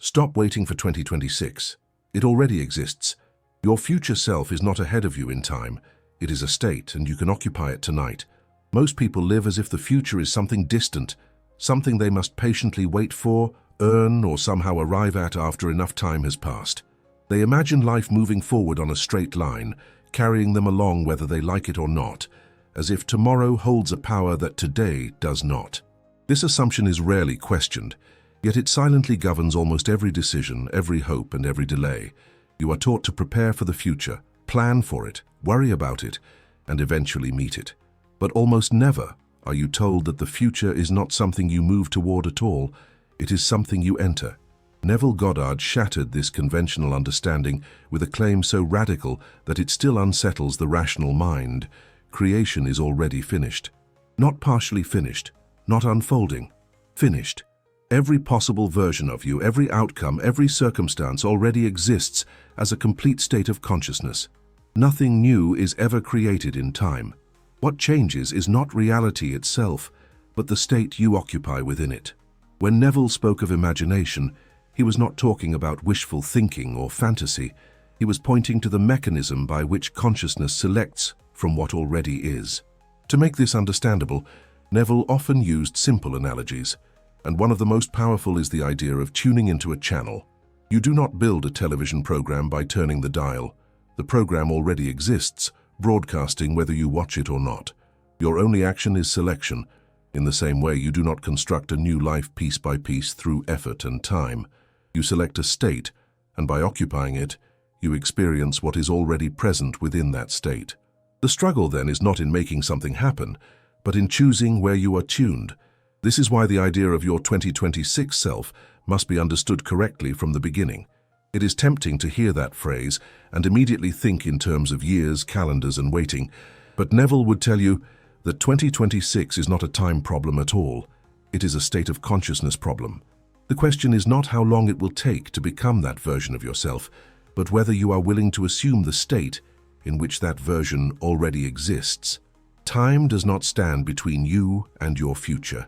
Stop waiting for 2026. It already exists. Your future self is not ahead of you in time. It is a state, and you can occupy it tonight. Most people live as if the future is something distant, something they must patiently wait for, earn, or somehow arrive at after enough time has passed. They imagine life moving forward on a straight line, carrying them along whether they like it or not, as if tomorrow holds a power that today does not. This assumption is rarely questioned, yet it silently governs almost every decision, every hope, and every delay. You are taught to prepare for the future, plan for it, worry about it, and eventually meet it. But almost never are you told that the future is not something you move toward at all, it is something you enter. Neville Goddard shattered this conventional understanding with a claim so radical that it still unsettles the rational mind. Creation is already finished. Not partially finished, not unfolding. Finished. Every possible version of you, every outcome, every circumstance already exists as a complete state of consciousness. Nothing new is ever created in time. What changes is not reality itself, but the state you occupy within it. When Neville spoke of imagination, he was not talking about wishful thinking or fantasy. He was pointing to the mechanism by which consciousness selects from what already is. To make this understandable, Neville often used simple analogies, and one of the most powerful is the idea of tuning into a channel. You do not build a television program by turning the dial. The program already exists, broadcasting whether you watch it or not. Your only action is selection. In the same way, you do not construct a new life piece by piece through effort and time. You select a state, and by occupying it, you experience what is already present within that state. The struggle then is not in making something happen, but in choosing where you are tuned. This is why the idea of your 2026 self must be understood correctly from the beginning. It is tempting to hear that phrase and immediately think in terms of years, calendars, and waiting, but Neville would tell you that 2026 is not a time problem at all. It is a state of consciousness problem. The question is not how long it will take to become that version of yourself, but whether you are willing to assume the state in which that version already exists. Time does not stand between you and your future.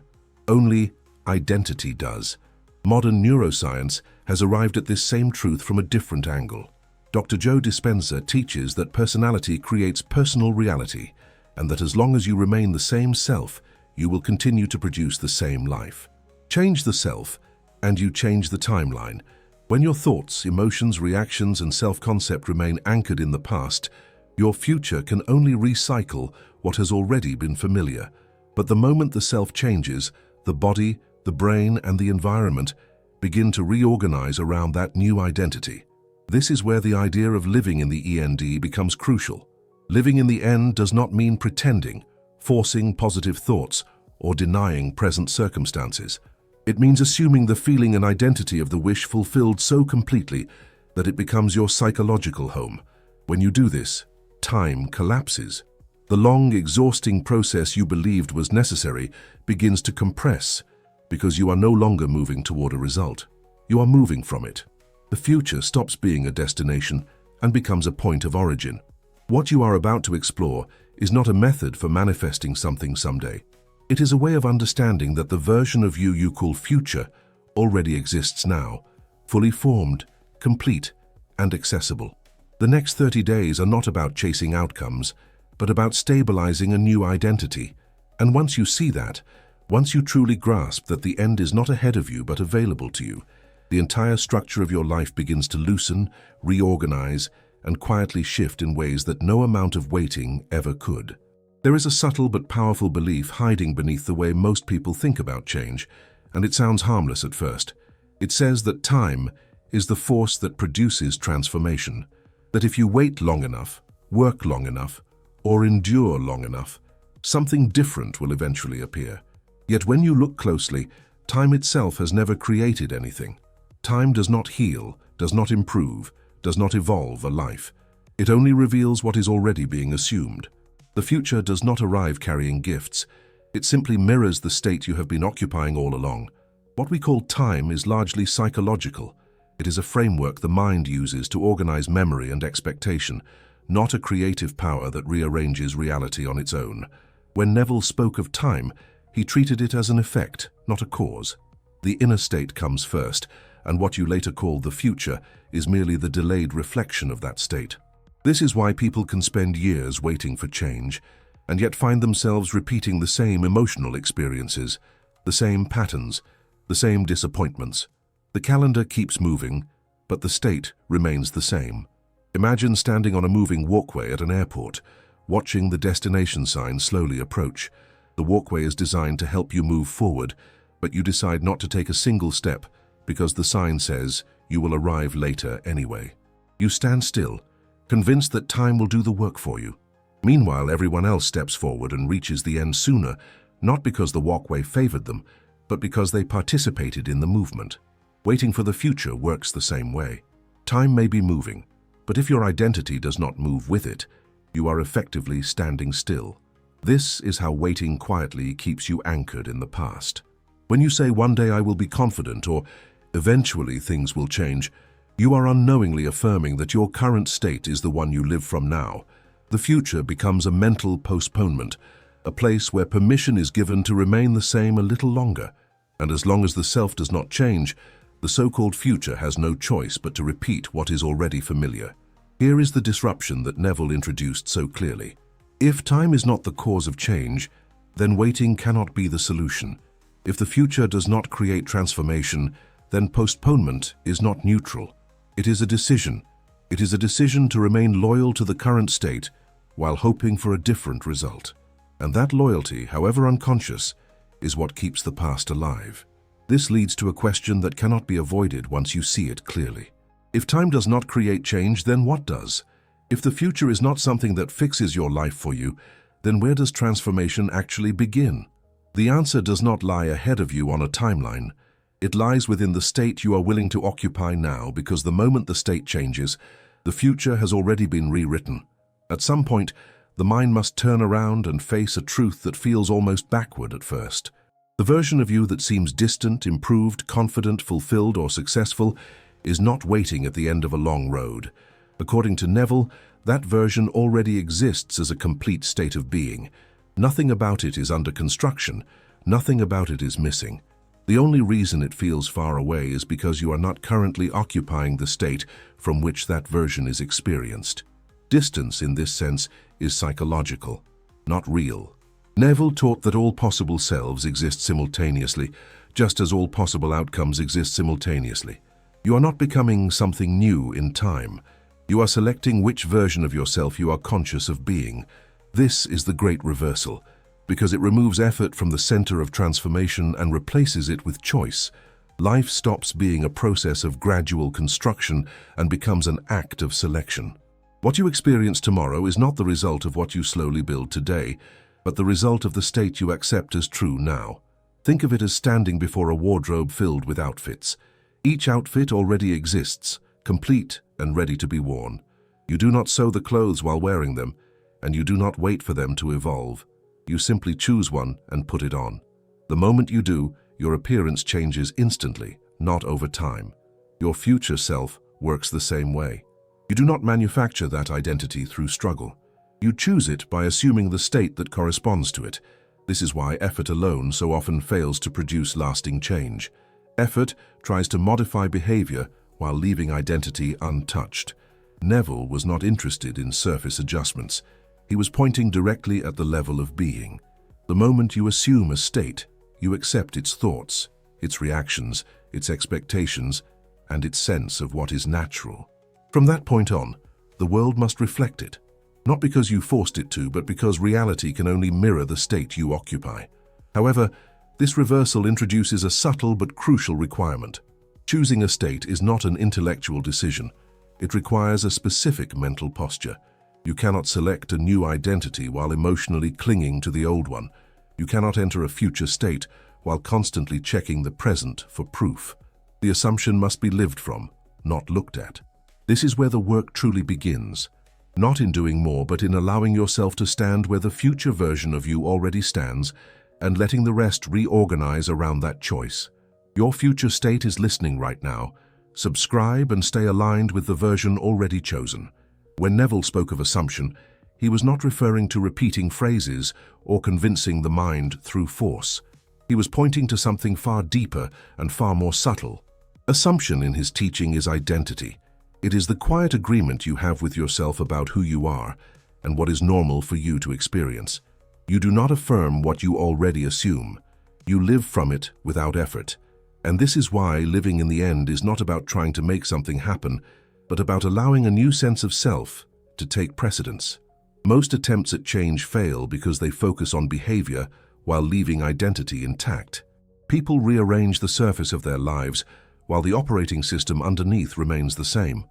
Only identity does. Modern neuroscience has arrived at this same truth from a different angle. Dr. Joe Dispenza teaches that personality creates personal reality, and that as long as you remain the same self, you will continue to produce the same life. Change the self, and you change the timeline. When your thoughts, emotions, reactions, and self-concept remain anchored in the past, your future can only recycle what has already been familiar. But the moment the self changes, the body, the brain, and the environment begin to reorganize around that new identity. This is where the idea of living in the END becomes crucial. Living in the end does not mean pretending, forcing positive thoughts, or denying present circumstances. It means assuming the feeling and identity of the wish fulfilled so completely that it becomes your psychological home. When you do this, time collapses. The long, exhausting process you believed was necessary begins to compress because you are no longer moving toward a result. You are moving from it. The future stops being a destination and becomes a point of origin. What you are about to explore is not a method for manifesting something someday. It is a way of understanding that the version of you call future already exists now, fully formed, complete, and accessible. The next 30 days are not about chasing outcomes, but about stabilizing a new identity. And once you see that, once you truly grasp that the end is not ahead of you but available to you, the entire structure of your life begins to loosen, reorganize, and quietly shift in ways that no amount of waiting ever could. There is a subtle but powerful belief hiding beneath the way most people think about change, and it sounds harmless at first. It says that time is the force that produces transformation, that if you wait long enough, work long enough, or endure long enough, something different will eventually appear. Yet when you look closely, time itself has never created anything. Time does not heal, does not improve, does not evolve a life. It only reveals what is already being assumed. The future does not arrive carrying gifts. It simply mirrors the state you have been occupying all along. What we call time is largely psychological. It is a framework the mind uses to organize memory and expectation, not a creative power that rearranges reality on its own. When Neville spoke of time, he treated it as an effect, not a cause. The inner state comes first, and what you later call the future is merely the delayed reflection of that state. This is why people can spend years waiting for change, and yet find themselves repeating the same emotional experiences, the same patterns, the same disappointments. The calendar keeps moving, but the state remains the same. Imagine standing on a moving walkway at an airport, watching the destination sign slowly approach. The walkway is designed to help you move forward, but you decide not to take a single step because the sign says you will arrive later anyway. You stand still, convinced that time will do the work for you. Meanwhile, everyone else steps forward and reaches the end sooner, not because the walkway favored them, but because they participated in the movement. Waiting for the future works the same way. Time may be moving, but if your identity does not move with it, you are effectively standing still. This is how waiting quietly keeps you anchored in the past. When you say, "One day I will be confident," or "eventually things will change," you are unknowingly affirming that your current state is the one you live from now. The future becomes a mental postponement, a place where permission is given to remain the same a little longer. And as long as the self does not change, the so-called future has no choice but to repeat what is already familiar. Here is the disruption that Neville introduced so clearly. If time is not the cause of change, then waiting cannot be the solution. If the future does not create transformation, then postponement is not neutral. It is a decision. It is a decision to remain loyal to the current state while hoping for a different result. And that loyalty, however unconscious, is what keeps the past alive. This leads to a question that cannot be avoided once you see it clearly. If time does not create change, then what does? If the future is not something that fixes your life for you, then where does transformation actually begin? The answer does not lie ahead of you on a timeline. It lies within the state you are willing to occupy now, because the moment the state changes, the future has already been rewritten. At some point, the mind must turn around and face a truth that feels almost backward at first. The version of you that seems distant, improved, confident, fulfilled, or successful is not waiting at the end of a long road. According to Neville, that version already exists as a complete state of being. Nothing about it is under construction. Nothing about it is missing. The only reason it feels far away is because you are not currently occupying the state from which that version is experienced. Distance, in this sense, is psychological, not real. Neville taught that all possible selves exist simultaneously, just as all possible outcomes exist simultaneously. You are not becoming something new in time. You are selecting which version of yourself you are conscious of being. This is the great reversal, because it removes effort from the center of transformation and replaces it with choice. Life stops being a process of gradual construction and becomes an act of selection. What you experience tomorrow is not the result of what you slowly build today, but the result of the state you accept as true now. Think of it as standing before a wardrobe filled with outfits. Each outfit already exists, complete and ready to be worn. You do not sew the clothes while wearing them, and you do not wait for them to evolve. You simply choose one and put it on. The moment you do, your appearance changes instantly, not over time. Your future self works the same way. You do not manufacture that identity through struggle. You choose it by assuming the state that corresponds to it. This is why effort alone so often fails to produce lasting change. Effort tries to modify behavior while leaving identity untouched. Neville was not interested in surface adjustments. He was pointing directly at the level of being. The moment you assume a state, you accept its thoughts, its reactions, its expectations, and its sense of what is natural. From that point on, the world must reflect it. Not because you forced it to, but because reality can only mirror the state you occupy. However, this reversal introduces a subtle but crucial requirement. Choosing a state is not an intellectual decision. It requires a specific mental posture. You cannot select a new identity while emotionally clinging to the old one. You cannot enter a future state while constantly checking the present for proof. The assumption must be lived from, not looked at. This is where the work truly begins. Not in doing more, but in allowing yourself to stand where the future version of you already stands and letting the rest reorganize around that choice. Your future state is listening right now. Subscribe and stay aligned with the version already chosen. When Neville spoke of assumption, he was not referring to repeating phrases or convincing the mind through force. He was pointing to something far deeper and far more subtle. Assumption in his teaching is identity. It is the quiet agreement you have with yourself about who you are and what is normal for you to experience. You do not affirm what you already assume. You live from it without effort. And this is why living in the end is not about trying to make something happen, but about allowing a new sense of self to take precedence. Most attempts at change fail because they focus on behavior while leaving identity intact. People rearrange the surface of their lives while the operating system underneath remains the same.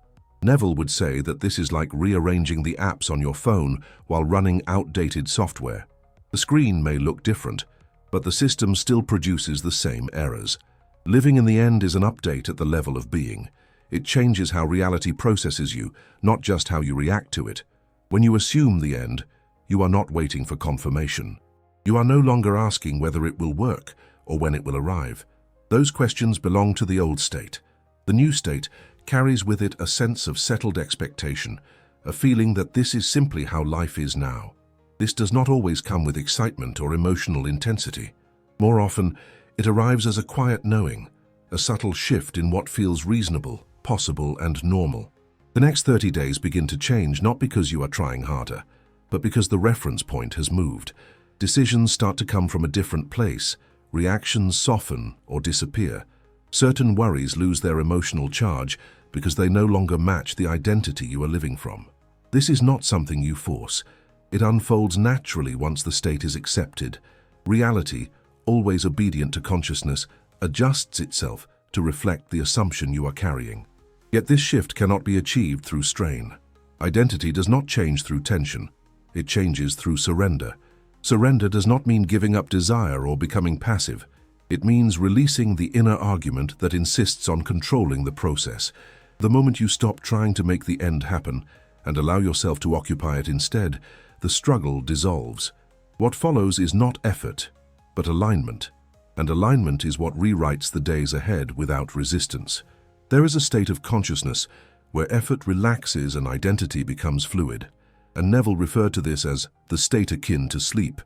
Neville would say that this is like rearranging the apps on your phone while running outdated software. The screen may look different, but the system still produces the same errors. Living in the end is an update at the level of being. It changes how reality processes you, not just how you react to it. When you assume the end, you are not waiting for confirmation. You are no longer asking whether it will work or when it will arrive. Those questions belong to the old state. The new state carries with it a sense of settled expectation, a feeling that this is simply how life is now. This does not always come with excitement or emotional intensity. More often, it arrives as a quiet knowing, a subtle shift in what feels reasonable, possible, and normal. The next 30 days begin to change not because you are trying harder, but because the reference point has moved. Decisions start to come from a different place, reactions soften or disappear. Certain worries lose their emotional charge because they no longer match the identity you are living from. This is not something you force. It unfolds naturally once the state is accepted. Reality, always obedient to consciousness, adjusts itself to reflect the assumption you are carrying. Yet this shift cannot be achieved through strain. Identity does not change through tension. It changes through surrender. Surrender does not mean giving up desire or becoming passive. It means releasing the inner argument that insists on controlling the process. The moment you stop trying to make the end happen and allow yourself to occupy it instead, the struggle dissolves. What follows is not effort, but alignment. And alignment is what rewrites the days ahead without resistance. There is a state of consciousness where effort relaxes and identity becomes fluid. And Neville referred to this as the state akin to sleep.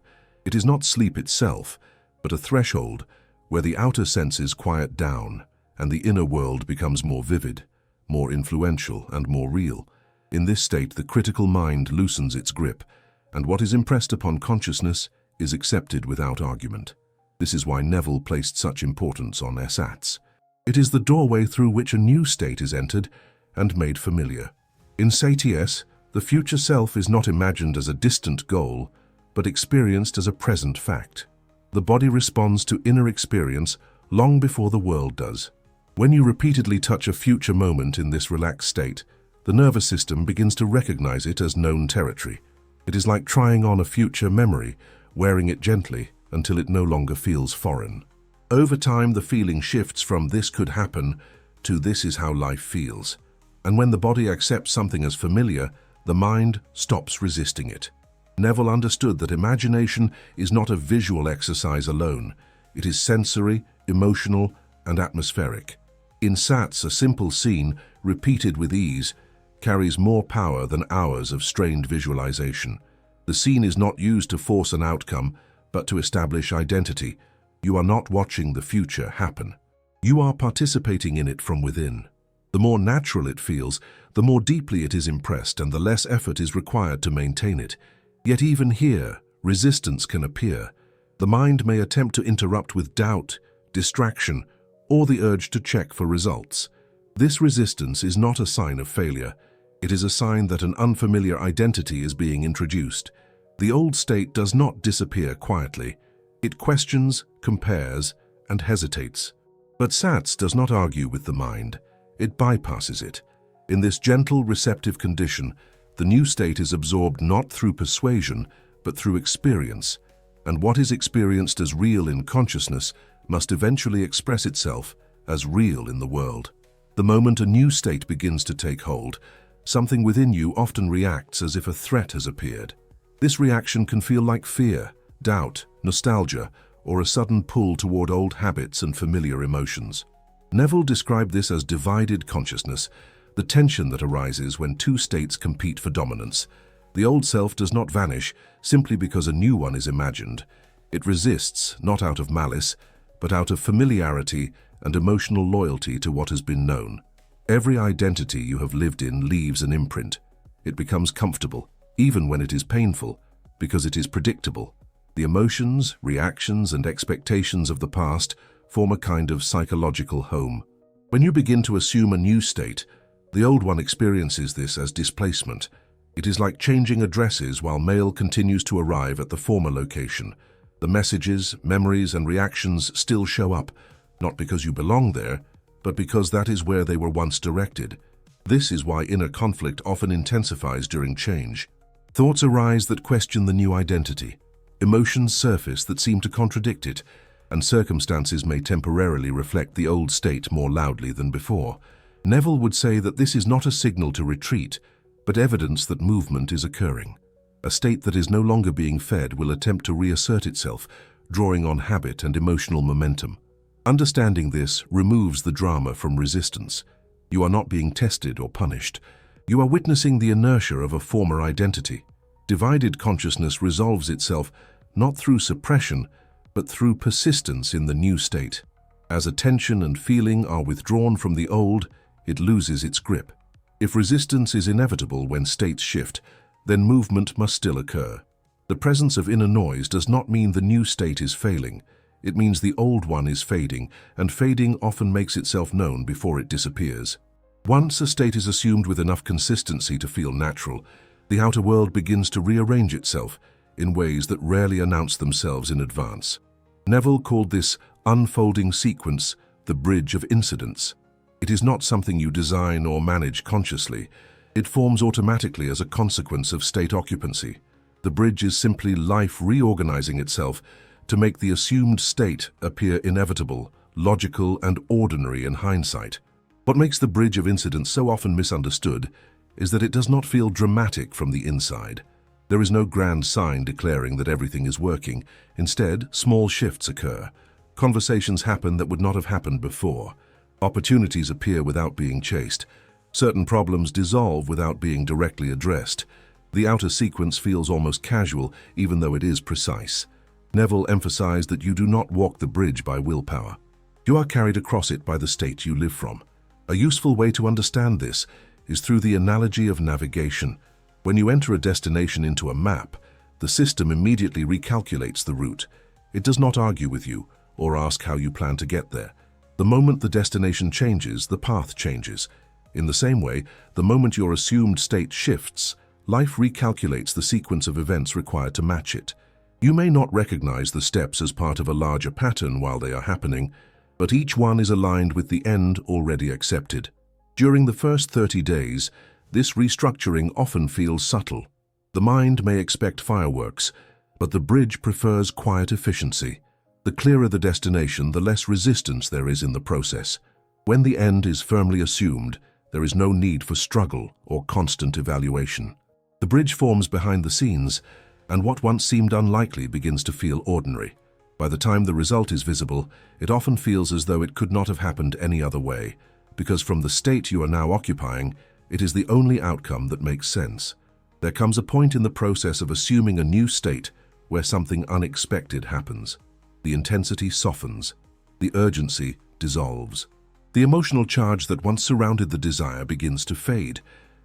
It is not sleep itself, but a threshold where the outer senses quiet down and the inner world becomes more vivid, more influential, and more real. In this state, the critical mind loosens its grip, and what is impressed upon consciousness is accepted without argument. This is why Neville placed such importance on ersatz. It is the doorway through which a new state is entered and made familiar. In SATS, the future self is not imagined as a distant goal, but experienced as a present fact. The body responds to inner experience long before the world does. When you repeatedly touch a future moment in this relaxed state, the nervous system begins to recognize it as known territory. It is like trying on a future memory, wearing it gently until it no longer feels foreign. Over time, the feeling shifts from "this could happen" to "this is how life feels." And when the body accepts something as familiar, the mind stops resisting it. Neville understood that imagination is not a visual exercise alone. It is sensory, emotional, and atmospheric. In SATS, a simple scene, repeated with ease, carries more power than hours of strained visualization. The scene is not used to force an outcome, but to establish identity. You are not watching the future happen. You are participating in it from within. The more natural it feels, the more deeply it is impressed, and the less effort is required to maintain it. Yet even here, resistance can appear. The mind may attempt to interrupt with doubt, distraction, or the urge to check for results. This resistance is not a sign of failure. It is a sign that an unfamiliar identity is being introduced. The old state does not disappear quietly. It questions, compares, and hesitates. But SATS does not argue with the mind. It bypasses it. In this gentle, receptive condition, the new state is absorbed not through persuasion, but through experience. And what is experienced as real in consciousness must eventually express itself as real in the world. The moment a new state begins to take hold, something within you often reacts as if a threat has appeared. This reaction can feel like fear, doubt, nostalgia, or a sudden pull toward old habits and familiar emotions. Neville described this as divided consciousness, the tension that arises when two states compete for dominance. The old self does not vanish simply because a new one is imagined. It resists, not out of malice, but out of familiarity and emotional loyalty to what has been known. Every identity you have lived in leaves an imprint. It becomes comfortable, even when it is painful, because it is predictable. The emotions, reactions, and expectations of the past form a kind of psychological home. When you begin to assume a new state, the old one experiences this as displacement. It is like changing addresses while mail continues to arrive at the former location. The messages, memories, and reactions still show up, not because you belong there, but because that is where they were once directed. This is why inner conflict often intensifies during change. Thoughts arise that question the new identity. Emotions surface that seem to contradict it, and circumstances may temporarily reflect the old state more loudly than before. Neville would say that this is not a signal to retreat, but evidence that movement is occurring. A state that is no longer being fed will attempt to reassert itself, drawing on habit and emotional momentum. Understanding this removes the drama from resistance. You are not being tested or punished. You are witnessing the inertia of a former identity. Divided consciousness resolves itself not through suppression, but through persistence in the new state. As attention and feeling are withdrawn from the old, it loses its grip. If resistance is inevitable when states shift, then movement must still occur. The presence of inner noise does not mean the new state is failing. It means the old one is fading, and fading often makes itself known before it disappears. Once a state is assumed with enough consistency to feel natural, the outer world begins to rearrange itself in ways that rarely announce themselves in advance. Neville called this unfolding sequence the bridge of incidents. It is not something you design or manage consciously. It forms automatically as a consequence of state occupancy. The bridge is simply life reorganizing itself to make the assumed state appear inevitable, logical, and ordinary in hindsight. What makes the bridge of incidents so often misunderstood is that it does not feel dramatic from the inside. There is no grand sign declaring that everything is working. Instead, small shifts occur. Conversations happen that would not have happened before. Opportunities appear without being chased. Certain problems dissolve without being directly addressed. The outer sequence feels almost casual, even though it is precise. Neville emphasized that you do not walk the bridge by willpower. You are carried across it by the state you live from. A useful way to understand this is through the analogy of navigation. When you enter a destination into a map, the system immediately recalculates the route. It does not argue with you or ask how you plan to get there. The moment the destination changes, the path changes. In the same way, the moment your assumed state shifts, life recalculates the sequence of events required to match it. You may not recognize the steps as part of a larger pattern while they are happening, but each one is aligned with the end already accepted. During the first 30 days, this restructuring often feels subtle. The mind may expect fireworks, but the bridge prefers quiet efficiency. The clearer the destination, the less resistance there is in the process. When the end is firmly assumed, there is no need for struggle or constant evaluation. The bridge forms behind the scenes, and what once seemed unlikely begins to feel ordinary. By the time the result is visible, it often feels as though it could not have happened any other way, because from the state you are now occupying, it is the only outcome that makes sense. There comes a point in the process of assuming a new state where something unexpected happens. The intensity softens. The urgency dissolves. The emotional charge that once surrounded the desire begins to fade,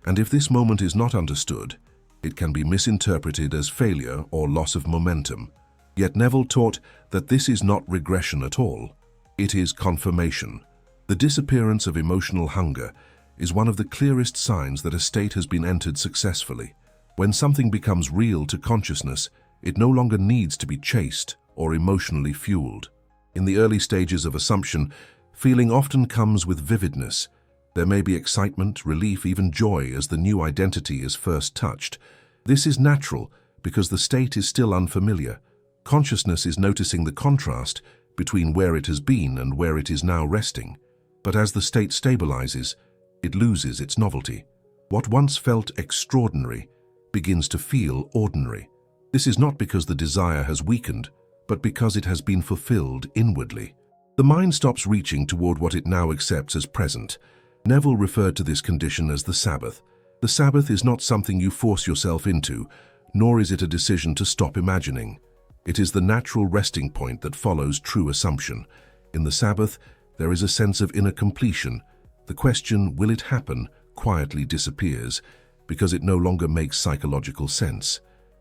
and if this moment is not understood, it can be misinterpreted as failure or loss of momentum. Yet Neville taught that this is not regression at all. It is confirmation. The disappearance of emotional hunger is one of the clearest signs that a state has been entered successfully. When something becomes real to consciousness, it no longer needs to be chased or emotionally fueled. In the early stages of assumption, feeling often comes with vividness. There may be excitement, relief, even joy as the new identity is first touched. This is natural because the state is still unfamiliar. Consciousness is noticing the contrast between where it has been and where it is now resting. But as the state stabilizes, it loses its novelty. What once felt extraordinary begins to feel ordinary. This is not because the desire has weakened, but because it has been fulfilled inwardly. The mind stops reaching toward what it now accepts as present. Neville referred to this condition as the Sabbath. The Sabbath is not something you force yourself into, nor is it a decision to stop imagining. It is the natural resting point that follows true assumption. In the Sabbath, there is a sense of inner completion. The question, will it happen, quietly disappears because it no longer makes psychological sense.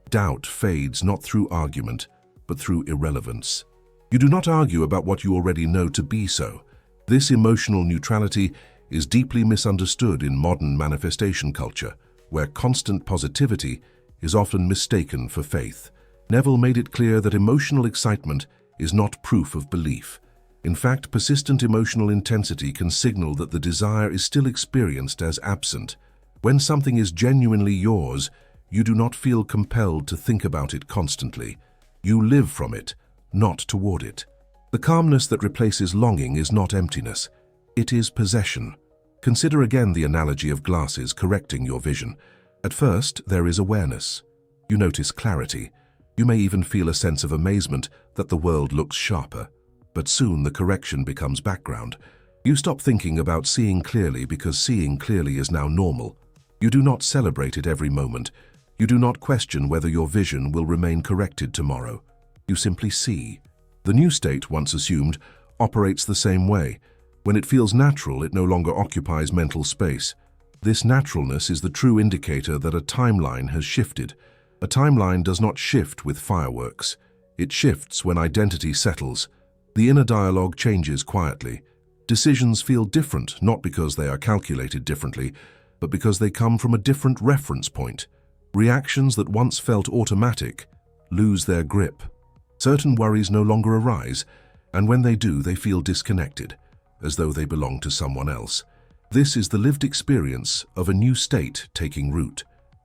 Doubt fades not through argument, but through irrelevance. You do not argue about what you already know to be so. This emotional neutrality is deeply misunderstood in modern manifestation culture, where constant positivity is often mistaken for faith. Neville made it clear that emotional excitement is not proof of belief. In fact, persistent emotional intensity can signal that the desire is still experienced as absent. When something is genuinely yours, you do not feel compelled to think about it constantly. You live from it, not toward it. The calmness that replaces longing is not emptiness. It is possession. Consider again the analogy of glasses correcting your vision. At first, there is awareness. You notice clarity. You may even feel a sense of amazement that the world looks sharper. But soon the correction becomes background. You stop thinking about seeing clearly because seeing clearly is now normal. You do not celebrate it every moment. You do not question whether your vision will remain corrected tomorrow. You simply see. The new state, once assumed, operates the same way. When it feels natural, it no longer occupies mental space. This naturalness is the true indicator that a timeline has shifted. A timeline does not shift with fireworks. It shifts when identity settles. The inner dialogue changes quietly. Decisions feel different, not because they are calculated differently, but because they come from a different reference point. Reactions that once felt automatic lose their grip. Certain worries no longer arise, and when they do, they feel disconnected, as though they belong to someone else. This is the lived experience of a new state taking root.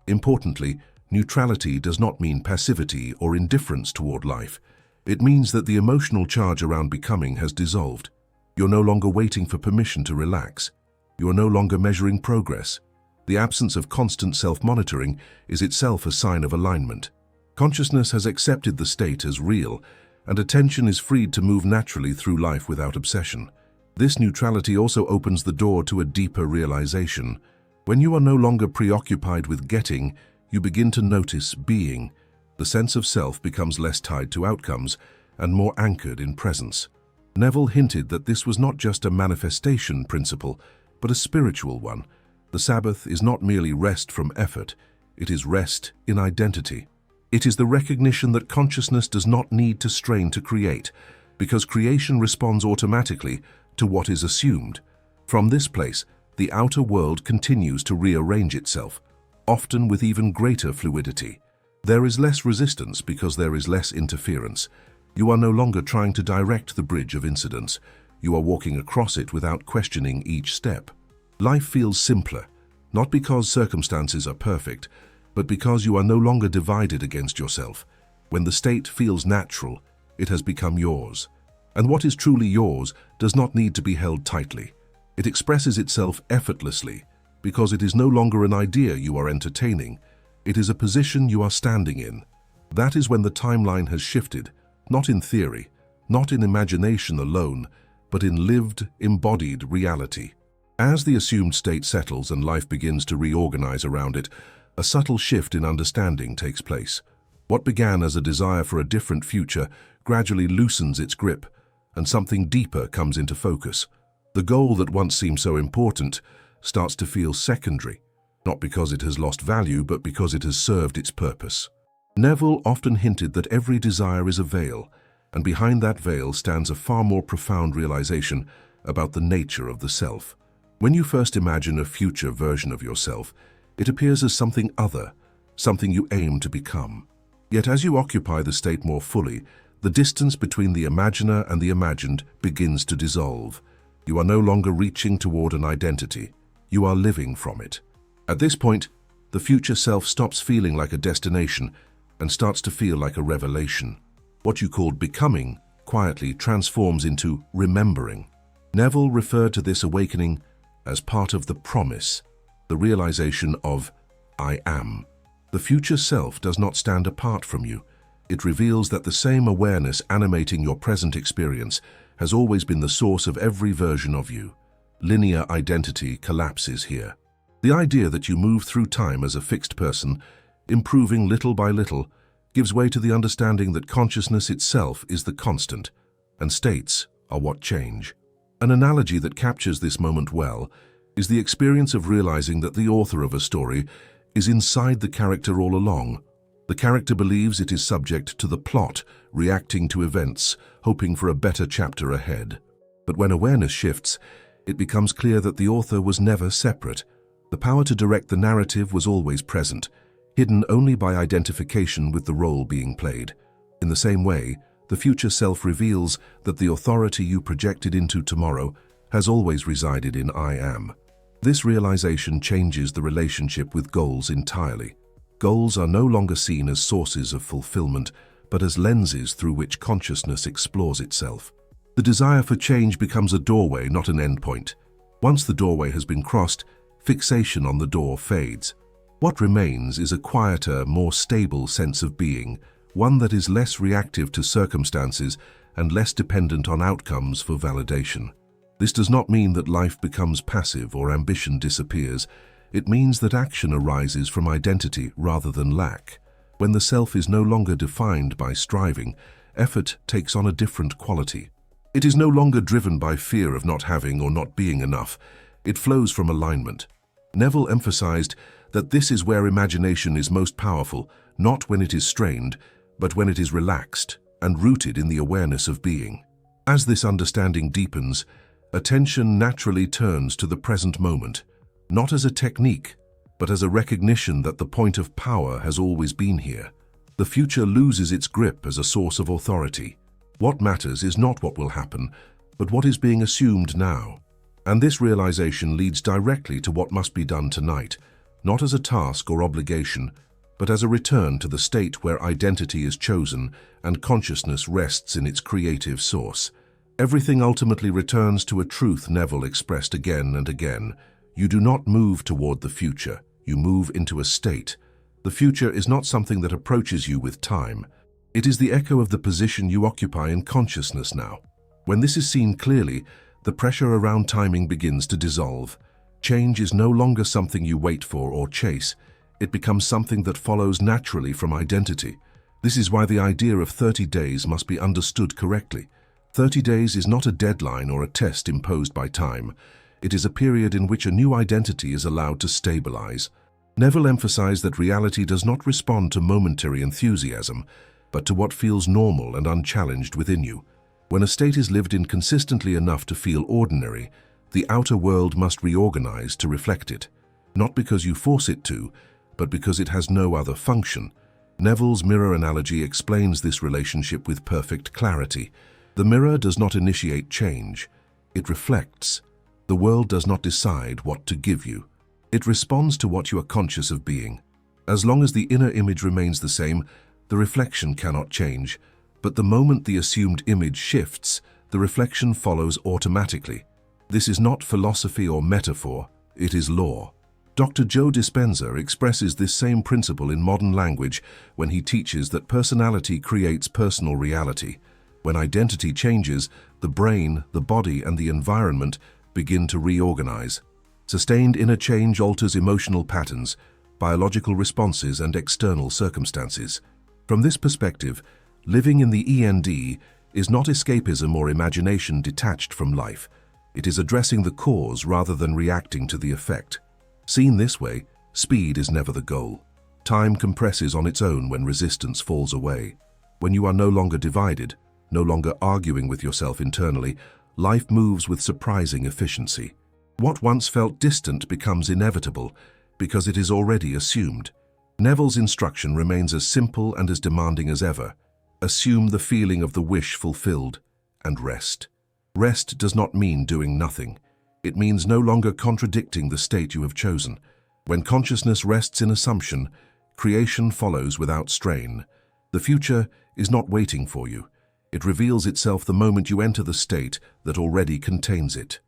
Importantly, neutrality does not mean passivity or indifference toward life. It means that the emotional charge around becoming has dissolved. You're no longer waiting for permission to relax. You are no longer measuring progress. The absence of constant self-monitoring is itself a sign of alignment. Consciousness has accepted the state as real, and attention is freed to move naturally through life without obsession. This neutrality also opens the door to a deeper realization. When you are no longer preoccupied with getting, you begin to notice being. The sense of self becomes less tied to outcomes and more anchored in presence. Neville hinted that this was not just a manifestation principle, but a spiritual one. The Sabbath is not merely rest from effort, it is rest in identity. It is the recognition that consciousness does not need to strain to create, because creation responds automatically to what is assumed. From this place, the outer world continues to rearrange itself, often with even greater fluidity. There is less resistance because there is less interference. You are no longer trying to direct the bridge of incidents. You are walking across it without questioning each step. Life feels simpler, not because circumstances are perfect, but because you are no longer divided against yourself. When the state feels natural, it has become yours. And what is truly yours does not need to be held tightly. It expresses itself effortlessly, because it is no longer an idea you are entertaining. It is a position you are standing in. That is when the timeline has shifted, not in theory, not in imagination alone, but in lived, embodied reality. As the assumed state settles and life begins to reorganize around it, a subtle shift in understanding takes place. What began as a desire for a different future gradually loosens its grip, and something deeper comes into focus. The goal that once seemed so important starts to feel secondary, not because it has lost value, but because it has served its purpose. Neville often hinted that every desire is a veil, and behind that veil stands a far more profound realization about the nature of the self. When you first imagine a future version of yourself, it appears as something other, something you aim to become. Yet as you occupy the state more fully, the distance between the imaginer and the imagined begins to dissolve. You are no longer reaching toward an identity. You are living from it. At this point, the future self stops feeling like a destination and starts to feel like a revelation. What you called becoming quietly transforms into remembering. Neville referred to this awakening as part of the promise, the realization of I am. The future self does not stand apart from you. It reveals that the same awareness animating your present experience has always been the source of every version of you. Linear identity collapses here. The idea that you move through time as a fixed person, improving little by little, gives way to the understanding that consciousness itself is the constant, and states are what change. An analogy that captures this moment well is the experience of realizing that the author of a story is inside the character all along. The character believes it is subject to the plot, reacting to events, hoping for a better chapter ahead. But when awareness shifts, it becomes clear that the author was never separate. The power to direct the narrative was always present, hidden only by identification with the role being played. In the same way, the future self reveals that the authority you projected into tomorrow has always resided in I am. This realization changes the relationship with goals entirely. Goals are no longer seen as sources of fulfillment, but as lenses through which consciousness explores itself. The desire for change becomes a doorway, not an endpoint. Once the doorway has been crossed, fixation on the door fades. What remains is a quieter, more stable sense of being, one that is less reactive to circumstances and less dependent on outcomes for validation. This does not mean that life becomes passive or ambition disappears. It means that action arises from identity rather than lack. When the self is no longer defined by striving, effort takes on a different quality. It is no longer driven by fear of not having or not being enough. It flows from alignment. Neville emphasized that this is where imagination is most powerful, not when it is strained, but when it is relaxed and rooted in the awareness of being. As this understanding deepens, attention naturally turns to the present moment, not as a technique, but as a recognition that the point of power has always been here. The future loses its grip as a source of authority. What matters is not what will happen, but what is being assumed now. And this realization leads directly to what must be done tonight, not as a task or obligation, but as a return to the state where identity is chosen and consciousness rests in its creative source. Everything ultimately returns to a truth Neville expressed again and again. You do not move toward the future, you move into a state. The future is not something that approaches you with time. It is the echo of the position you occupy in consciousness now. When this is seen clearly, the pressure around timing begins to dissolve. Change is no longer something you wait for or chase. It becomes something that follows naturally from identity. This is why the idea of 30 days must be understood correctly. 30 days is not a deadline or a test imposed by time. It is a period in which a new identity is allowed to stabilize. Neville emphasized that reality does not respond to momentary enthusiasm, but to what feels normal and unchallenged within you. When a state is lived in consistently enough to feel ordinary, the outer world must reorganize to reflect it. Not because you force it to, but because it has no other function. Neville's mirror analogy explains this relationship with perfect clarity. The mirror does not initiate change. It reflects. The world does not decide what to give you. It responds to what you are conscious of being. As long as the inner image remains the same, the reflection cannot change. But the moment the assumed image shifts, the reflection follows automatically. This is not philosophy or metaphor, it is law. Dr. Joe Dispenza expresses this same principle in modern language when he teaches that personality creates personal reality. When identity changes, the brain, the body, and the environment begin to reorganize. Sustained inner change alters emotional patterns, biological responses, and external circumstances. From this perspective, living in the END is not escapism or imagination detached from life. It is addressing the cause rather than reacting to the effect. Seen this way, speed is never the goal. Time compresses on its own when resistance falls away. When you are no longer divided, no longer arguing with yourself internally, life moves with surprising efficiency. What once felt distant becomes inevitable because it is already assumed. Neville's instruction remains as simple and as demanding as ever. Assume the feeling of the wish fulfilled and rest. Rest does not mean doing nothing. It means no longer contradicting the state you have chosen. When consciousness rests in assumption, creation follows without strain. The future is not waiting for you. It reveals itself the moment you enter the state that already contains it.